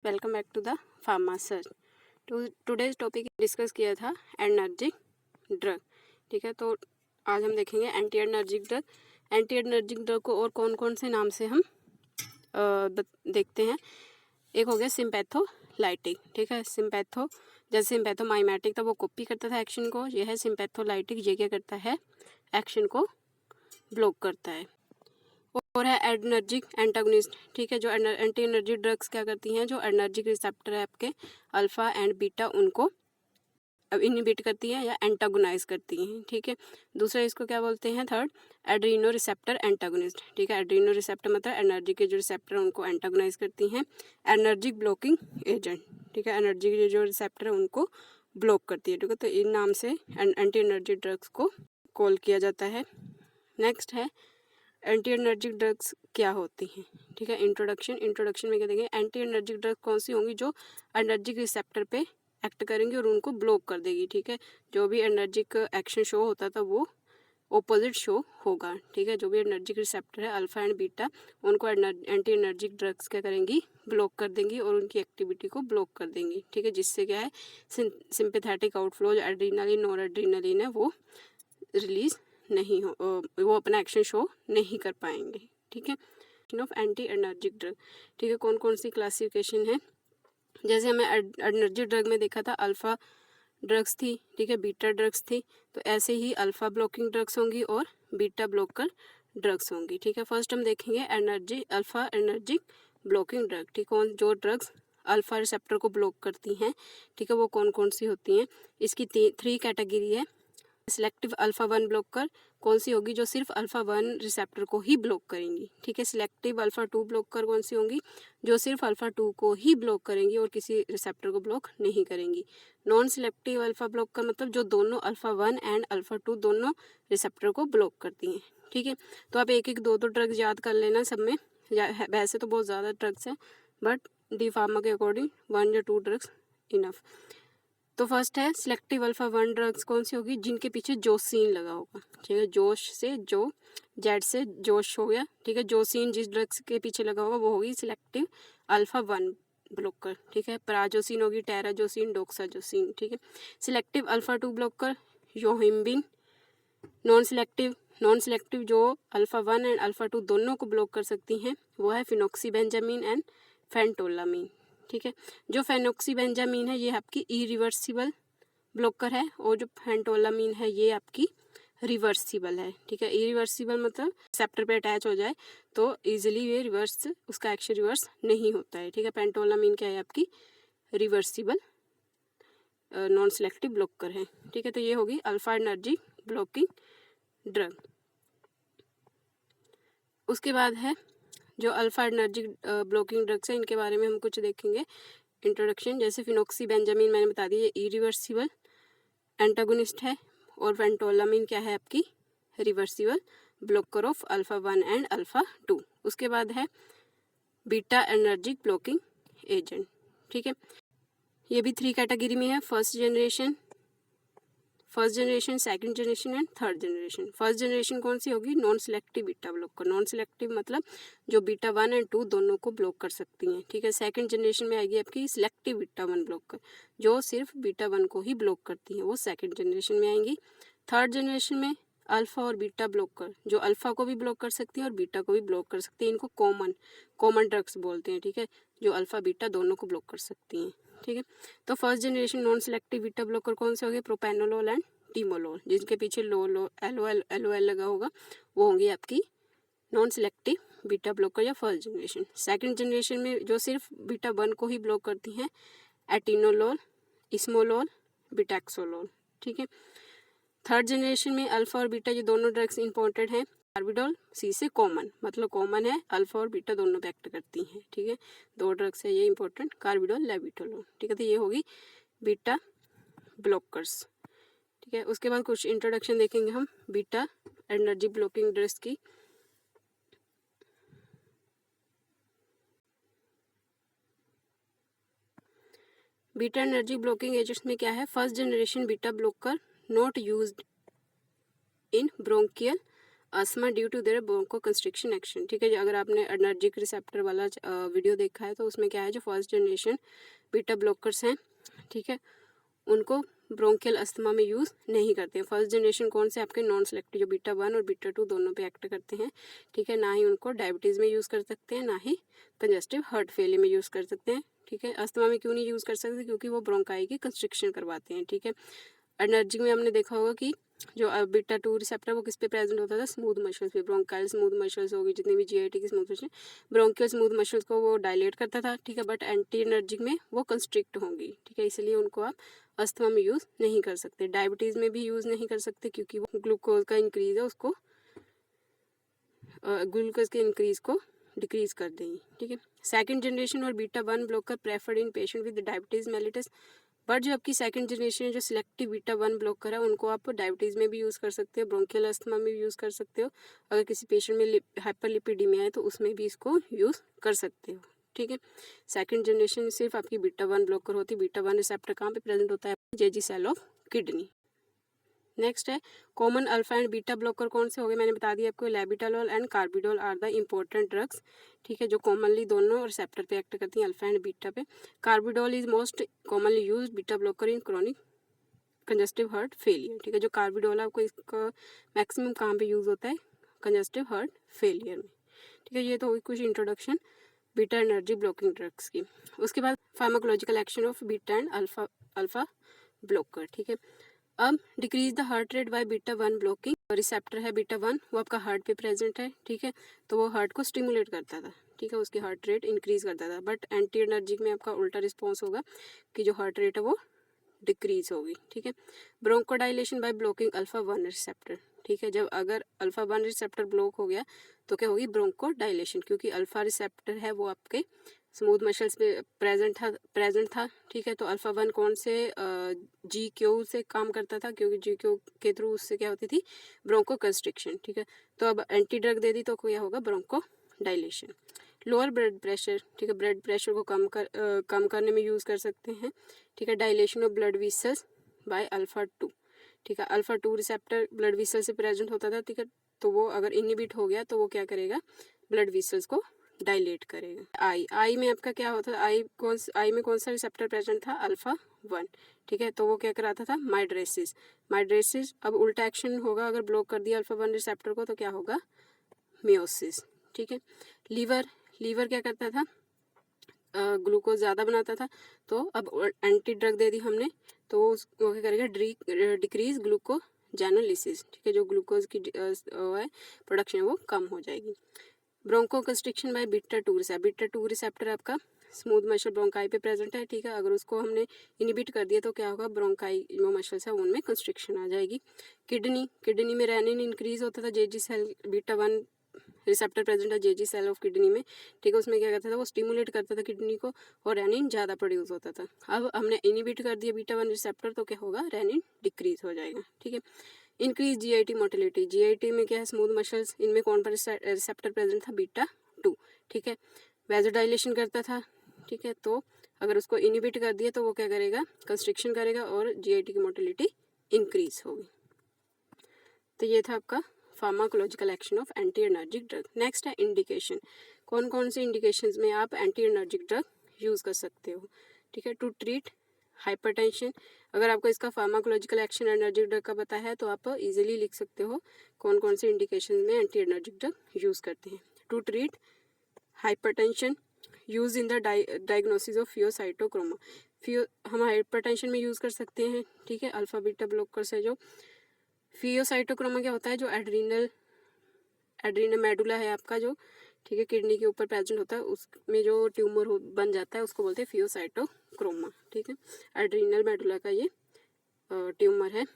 Welcome back to the pharma search. Today's topic discuss किया था energic drug. ठीक है, तो आज हम देखेंगे anti energic drug. Anti energic drug को और कौन कौन से नाम से हम देखते हैं। एक हो गया सिम्पैथोलाइटिक। ठीक है, सिम्पैथो जैसे सिम्पैथोमाइमेटिक था वो कॉपी करता था एक्शन को, यह है सिम्पैथोलाइटिक, ये क्या करता है एक्शन को ब्लॉक करता है। और है एनर्जिक एंटागोनिस्ट। ठीक है, जो एंटी एनर्जी ड्रग्स क्या करती हैं, जो एनर्जिक रिसेप्टर है आपके अल्फा एंड बीटा उनको इनहिबिट करती हैं या एंटागोनाइज करती हैं। ठीक है, दूसरा इसको क्या बोलते हैं, थर्ड एड्रीनो रिसेप्टर एंटागोनिस्ट। ठीक है, एड्रीनो रिसेप्टर मतलब एनर्जी के जो रिसेप्टर हैं उनको एंटागोनाइज करती हैं। Energic blocking agent. ठीक है, एनर्जी के जो रिसेप्टर है उनको ब्लॉक करती है। ठीक है, तो इन नाम से एंटी एनर्जी ड्रग्स को कॉल किया जाता है। नेक्स्ट है एंटी एनर्जिक ड्रग्स क्या होती हैं। ठीक है, इंट्रोडक्शन में क्या देखेंगे, एंटी एनर्जिक ड्रग कौन सी होंगी, जो एनर्जिक रिसेप्टर पे एक्ट करेंगी और उनको ब्लॉक कर देगी। ठीक है, जो भी एनर्जिक एक्शन शो होता था वो ऑपोजिट शो होगा। ठीक है, जो भी एनर्जिक रिसेप्टर है अल्फा एंड बीटा उनको एंटी एनर्जिक ड्रग्स क्या करेंगी, ब्लॉक कर देंगी और उनकी एक्टिविटी को ब्लॉक कर देंगी। ठीक है, जिससे क्या है सिंपैथेटिक आउटफ्लो जो एड्रीनलिन नॉर एड्रीनलिन है वो रिलीज नहीं हो, वो अपना एक्शन शो नहीं कर पाएंगे। ठीक है, ऑफ एंटी एनर्जिक ड्रग। ठीक है, कौन कौन सी क्लासिफिकेशन है, जैसे हमें एनर्जी ड्रग में देखा था अल्फा ड्रग्स थी, ठीक है, बीटा ड्रग्स थी, तो ऐसे ही अल्फा ब्लॉकिंग ड्रग्स होंगी और बीटा ब्लॉकर ड्रग्स होंगी। ठीक है, फर्स्ट हम देखेंगे अल्फा एनर्जिक ब्लॉकिंग ड्रग। ठीक है, जो ड्रग्स अल्फा रिसेप्टर को ब्लॉक करती हैं, ठीक है, वो कौन कौन सी होती हैं, इसकी 3 कैटेगरी है। सिलेक्टिव अल्फा 1 ब्लॉकर कौन सी होगी, जो सिर्फ अल्फा 1 रिसेप्टर को ही ब्लॉक करेंगी। ठीक है, सिलेक्टिव अल्फा 2 ब्लॉकर कौन सी होंगी, जो सिर्फ अल्फा 2 को ही ब्लॉक करेंगी और किसी रिसेप्टर को ब्लॉक नहीं करेंगी। नॉन सिलेक्टिव अल्फा ब्लॉकर मतलब जो दोनों अल्फा 1 एंड अल्फा 2 दोनों रिसेप्टर को ब्लॉक करती हैं। ठीक है, तो आप एक एक दो ड्रग्स याद कर लेना सब में, वैसे तो बहुत ज़्यादा ड्रग्स हैं बट डी फार्मा के अकॉर्डिंग 1 या 2 ड्रग्स इनफ। तो फर्स्ट है सिलेक्टिव अल्फा 1 ड्रग्स कौन सी होगी, जिनके पीछे जोसीन लगा होगा। ठीक है, जोश से जो, जेड से जोश हो गया। ठीक है, जोसीन जिस ड्रग्स के पीछे लगा होगा वो होगी सिलेक्टिव अल्फा 1 ब्लॉकर। ठीक है, प्राजोसिन होगी, टेराजोसिन, डोक्साजोसिन। ठीक है, selective alpha 2 blocker yohimbine. Non selective जो अल्फा 1 एंड अल्फा 2 दोनों को ब्लॉक कर सकती हैं वो है फिनोक्सीबेंजामिन एंड फेंटोलामिन। ठीक है, जो फेनोक्सीबेंजामिन है ये आपकी इरिवर्सिबल ब्लॉकर है और जो फेंटोलामिन है ये आपकी रिवर्सिबल है। ठीक है, इरिवर्सिबल मतलब रिसेप्टर पे अटैच हो जाए तो इजीली ये रिवर्स, उसका एक्शन रिवर्स नहीं होता है। ठीक है, पेंटोलामिन क्या है आपकी रिवर्सिबल नॉन सिलेक्टिव ब्लॉकर है। ठीक है, तो ये होगी अल्फा एनर्जी ब्लॉकिंग ड्रग। उसके बाद है जो अल्फा एनर्जी ब्लॉकिंग ड्रग्स है, इनके बारे में हम कुछ देखेंगे। इंट्रोडक्शन, जैसे फिनोक्सीबेंजामिन मैंने बता दी ये इरिवर्सिबल एंटागोनिस्ट है और फेंटोलामिन क्या है आपकी reversible blocker of alpha 1 and alpha 2। उसके बाद है बीटा एनर्जिक ब्लॉकिंग एजेंट। ठीक है, ये भी 3 कैटेगरी में है, first generation, second generation and third generation. First generation कौन सी होगी, non selective beta blocker. Non selective मतलब जो बीटा 1 एंड 2 दोनों को ब्लॉक कर सकती हैं। ठीक है, सेकंड जनरेशन में आएगी आपकी सिलेक्टिव बीटा 1 ब्लॉकर, जो सिर्फ बीटा 1 को ही ब्लॉक करती हैं, वो सेकंड जनरेशन में आएंगी। थर्ड जनरेशन में अल्फा और बीटा ब्लॉकर, जो अल्फा को भी ब्लॉक कर सकती हैं और बीटा को भी ब्लॉक कर सकती हैं, इनको कॉमन ड्रग्स बोलते हैं। ठीक है, जो अल्फा बीटा दोनों को ब्लॉक कर सकती हैं। ठीक है, तो first generation non selective beta blocker कौन से होंगे, प्रोपेनोलोल एंड टीमोलोल, जिनके पीछे एल लगा होगा वो होंगी आपकी नॉन सिलेक्टिव बीटा ब्लॉकर या फर्स्ट जनरेशन। सेकंड जनरेशन में जो सिर्फ बीटा 1 को ही ब्लॉक करती हैं, एटिनोलोल, इस्मोलोल, बिटैक्सोलोल। ठीक है, थर्ड जनरेशन में अल्फा और बीटा ये दोनों ड्रग्स इंपॉर्टेंट हैं। कार्बिडोल सी से कॉमन, मतलब कॉमन है, अल्फा और बीटा दोनों पे एक्ट करती हैं। ठीक है, 2 ड्रग्स है ये इंपॉर्टेंट, कार्बिडोल, लेविटोलोल। ठीक है, तो ये होगी बीटा ब्लॉकर्स। ठीक है, उसके बाद कुछ इंट्रोडक्शन देखेंगे हम बीटा एनर्जी ब्लॉकिंग ड्रग्स की। बीटा एनर्जी ब्लॉकिंग एजेंट्स में क्या है, first generation beta blocker not used in bronchial asthma due to their bronchoconstriction action. ठीक है, अगर आपने एनर्जिक रिसेप्टर वाला वीडियो देखा है तो उसमें क्या है, जो फर्स्ट जनरेशन बीटा ब्लॉकर्स हैं, ठीक है, उनको ब्रोंकियल अस्थमा में यूज़ नहीं करते हैं। फर्स्ट जनरेशन कौन से, आपके नॉन सेलेक्टिव, जो बीटा 1 और बीटा 2 दोनों पे एक्ट करते हैं। ठीक है, ना ही उनको डायबिटीज़ में यूज़ कर सकते हैं, ना ही कंजस्टिव हार्ट फेलियर में यूज़ कर सकते हैं। ठीक है, अस्थमा में क्यों नहीं यूज़ कर सकते, क्योंकि वो ब्रोंकाई की कंस्ट्रिक्शन करवाते हैं। ठीक है, एनर्जी में हमने देखा होगा कि जो बीटा 2 रिसेप्टर वो किस पे प्रेजेंट होता था, स्मूथ मसल्स पे, ब्रोंकाइल स्मूथ मसल्स होगी, जितनी भी जीआईटी की smooth muscle, bronchial smooth muscles को वो डायलेट करता था। ठीक है, बट एंटी एनर्जिक में वो कंस्ट्रिक्ट होंगी। ठीक है, इसलिए उनको आप अस्थमा में यूज़ नहीं कर सकते। डायबिटीज़ में भी यूज़ नहीं कर सकते, क्योंकि वो ग्लूकोज का इंक्रीज है, उसको ग्लूकोज के इंक्रीज को डिक्रीज कर देंगी। ठीक है, सेकंड जनरेशन और beta 1 blocker preferred in patient with diabetes mellitus. But जो आपकी सेकंड जनरेशन है, जो सिलेक्टिव बीटा 1 ब्लॉकर है, उनको आप डायबिटीज़ में भी यूज़ कर सकते हो, ब्रोंकियल अस्थमा में भी यूज़ कर सकते हो। अगर किसी पेशेंट में हाइपरलिपिडीमिया है तो उसमें भी इसको यूज़ कर सकते हो। ठीक है, सेकंड जनरेशन सिर्फ आपकी बीटा 1 ब्लॉकर होती है। बीटा 1 रिसेप्टर कहाँ पे प्रेजेंट होता है, JG cell of kidney. Next है common alpha and beta blocker कौन से हो गए, मैंने बता दिया आपको, labetalol and carvedilol are the important drugs. ठीक है, जो कॉमनली दोनों रिसेप्टर पे एक्ट करती हैं, अल्फा एंड बीटा पे। Carvedilol is most commonly use beta blocker in chronic congestive heart failure. ठीक है, जो कार्बिडोल है आपको इसका मैक्सिमम कहाँ पे यूज होता है, कंजस्टिव हार्ट फेलियर में। ठीक है, ये तो हुई कुछ introduction beta adrenergic blocking drugs की। उसके बाद pharmacological action of beta and alpha blocker. ठीक है, अब decrease the heart rate by beta 1 blocking receptor है बीटा 1, वो आपका हार्ट पे प्रेजेंट है। ठीक है, तो वो हार्ट को स्टिमुलेट करता था। ठीक है, उसकी हार्ट रेट इंक्रीज करता था। बट एंटी एनर्जिक में आपका उल्टा रिस्पॉन्स होगा कि जो हार्ट रेट है वो डिक्रीज होगी। ठीक है, ब्रोंकोडाइलेशन बाय ब्लॉकिंग अल्फा 1 रिसेप्टर। ठीक है, जब अगर अल्फा 1 रिसेप्टर ब्लॉक हो गया तो क्या होगी, ब्रोंकोडाइलेशन, क्योंकि अल्फा रिसेप्टर है वो आपके स्मूथ मसल्स पे प्रेजेंट था। ठीक है, तो अल्फा 1 कौन से जी क्यू से काम करता था, क्योंकि जी क्यू के थ्रू उससे क्या होती थी, ब्रोंको कंस्ट्रिक्शन। ठीक है, तो अब एंटी ड्रग दे दी तो क्या होगा, bronchodilation. Lower blood pressure, ठीक है, ब्लड प्रेशर को कम करने में यूज़ कर सकते हैं। ठीक है, dilation of blood vessels by alpha 2। ठीक है, अल्फा 2 रिसेप्टर ब्लड वेसल से प्रेजेंट होता था। ठीक है, तो वो अगर इनहिबिट हो गया तो वो क्या करेगा, ब्लड वेसल्स को डायलेट करेगा। आई में आपका क्या होता है, आई में कौन सा रिसेप्टर प्रेजेंट था, अल्फा 1। ठीक है, तो वो क्या कराता था, माइड्रेसिस। अब उल्टा एक्शन होगा, अगर ब्लॉक कर दिया अल्फा 1 रिसेप्टर को तो क्या होगा, मियोसिस। ठीक है, लीवर क्या करता था, ग्लूकोज ज़्यादा बनाता था। तो अब एंटी ड्रग दे दी हमने, तो वो क्या करेगा, डिक्रीज ग्लूकोजेनोलिसिस। ठीक है, जो ग्लूकोज की प्रोडक्शन है वो कम हो जाएगी। Bronchoconstriction by beta 2 receptor. Beta 2 receptor आपका स्मूथ मसल ब्रोंकाई पे प्रेजेंट है। ठीक है, अगर उसको हमने इनिबिट कर दिया तो क्या होगा, ब्रोंकाई जो मसल्स है उनमें कंस्ट्रिक्शन आ जाएगी। किडनी में रेनिन इंक्रीज होता था, JG cell beta 1 receptor present है जेजी सेल ऑफ किडनी में। ठीक है, उसमें क्या करता था, वो स्टिमुलेट करता था किडनी को और रेनिन ज़्यादा प्रोड्यूस होता था। अब हमने इनिबिट कर दिया बीटा 1 रिसेप्टर तो क्या होगा, रेनिन डिक्रीज हो जाएगा। ठीक है, इंक्रीज जीआईटी मोटिलिटी। जीआईटी में क्या है, स्मूथ मसल्स, इनमें कौन सा रिसेप्टर प्रेजेंट था, बीटा 2। ठीक है, वैसोडाइलेशन करता था। ठीक है, तो अगर उसको इनिबिट कर दिया तो वो क्या करेगा, कंस्ट्रिक्शन करेगा और जीआईटी की मोटिलिटी इंक्रीज होगी। तो ये था आपका pharmacological action of anti energic drug. Next है इंडिकेशन, कौन कौन से इंडिकेशंस में आप एंटी एनर्जिक ड्रग यूज़ कर सकते हो। ठीक है, टू ट्रीट हाइपरटेंशन। अगर आपको इसका फार्माकोलॉजिकल एक्शन एनर्जिक ड्रग का पता है तो आप इजीली लिख सकते हो कौन कौन से इंडिकेशन में एंटी एनर्जिक ड्रग यूज़ करते हैं। To treat hypertension, use in the diagnosis of फियोसाइटोक्रोमा। हम हाइपरटेंशन में यूज़ कर सकते हैं। ठीक है, अल्फा बीटा ब्लॉकर्स है जो। फियोसाइटोक्रोमा क्या होता है, जो एड्रीनल मेडुला है आपका जो, ठीक है, किडनी के ऊपर प्रेजेंट होता है, उसमें जो ट्यूमर बन जाता है उसको बोलते हैं फियोसाइटोक्रोमा। ठीक है, एड्रीनल मेडुला का ये ट्यूमर है,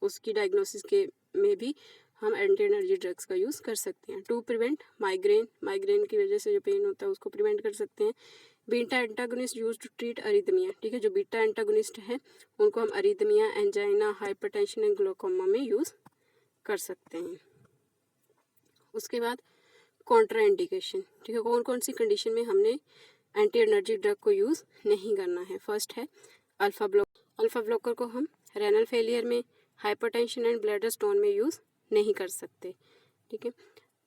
उसकी डायग्नोसिस के में भी हम एंटी एनर्जी ड्रग्स का यूज़ कर सकते हैं। टू प्रिवेंट माइग्रेन की वजह से जो पेन होता है उसको प्रिवेंट कर सकते हैं। Beta antagonist use to treat arrhythmia. ठीक है, जो बीटा एंटागोनिस्ट है उनको हम arrhythmia, angina, hypertension and glaucoma में यूज़ कर सकते हैं। उसके बाद कॉन्ट्रा इंडिकेशन। ठीक है, कौन कौन सी कंडीशन में हमने एंटी एनर्जी ड्रग को यूज़ नहीं करना है। फर्स्ट है अल्फा ब्लॉकर को हम रेनल फेलियर में, हाइपरटेंशन एंड ब्लैडर स्टोन में यूज़ नहीं कर सकते। ठीक है।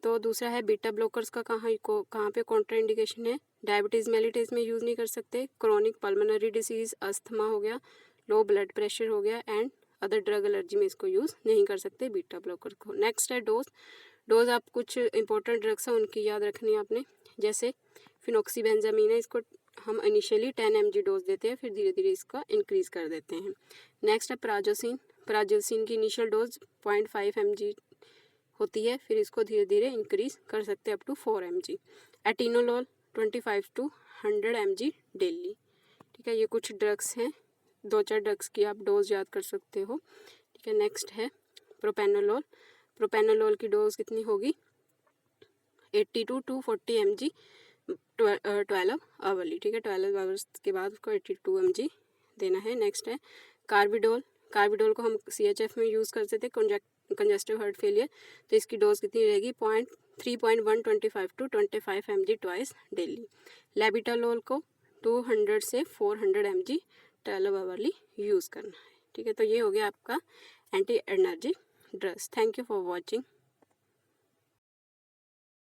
तो दूसरा है बीटा ब्लॉकर्स का कहाँ पे कॉन्ट्रा इंडिकेशन है, डायबिटीज़ मेलिटस में यूज़ नहीं कर सकते, क्रोनिक पल्मोनरी डिसीज़ अस्थमा हो गया, लो ब्लड प्रेशर हो गया एंड अदर ड्रग एलर्जी में इसको यूज़ नहीं कर सकते बीटा ब्लॉकर को। नेक्स्ट है डोज आप कुछ इंपॉर्टेंट ड्रग्स हैं उनकी याद रखनी है आपने, जैसे फिनोक्सीबेंजामीन है, इसको हम इनिशियली 10 mg डोज देते हैं, फिर धीरे धीरे इसका इंक्रीज़ कर देते हैं। नेक्स्ट है प्राजोसिन की इनिशियल डोज 0.5 mg होती है, फिर इसको धीरे धीरे इंक्रीज़ कर सकते हैं up to 4 mg। Atenolol 25 to 100 mg daily. ठीक है, ये कुछ ड्रग्स हैं, 2-4 ड्रग्स की आप डोज याद कर सकते हो। ठीक है, नेक्स्ट है प्रोपेनोलोल की डोज कितनी होगी 80 to 240 mg 12 आवरली। ठीक है, 12 आवर्स के बाद उसको 82 mg देना है। नेक्स्ट है कार्बिडोल को हम CHF में यूज़ करते थे कंजेस्टिव हार्ट फेलियर, तो इसकी डोज कितनी रहेगी 3.125 to 25 mg ट्वाइस डेली। लेबिटालोल को 200 से 400 mg 12 आवरली यूज़ करना है। ठीक है, तो ये हो गया आपका anti energic drugs. Thank you for watching.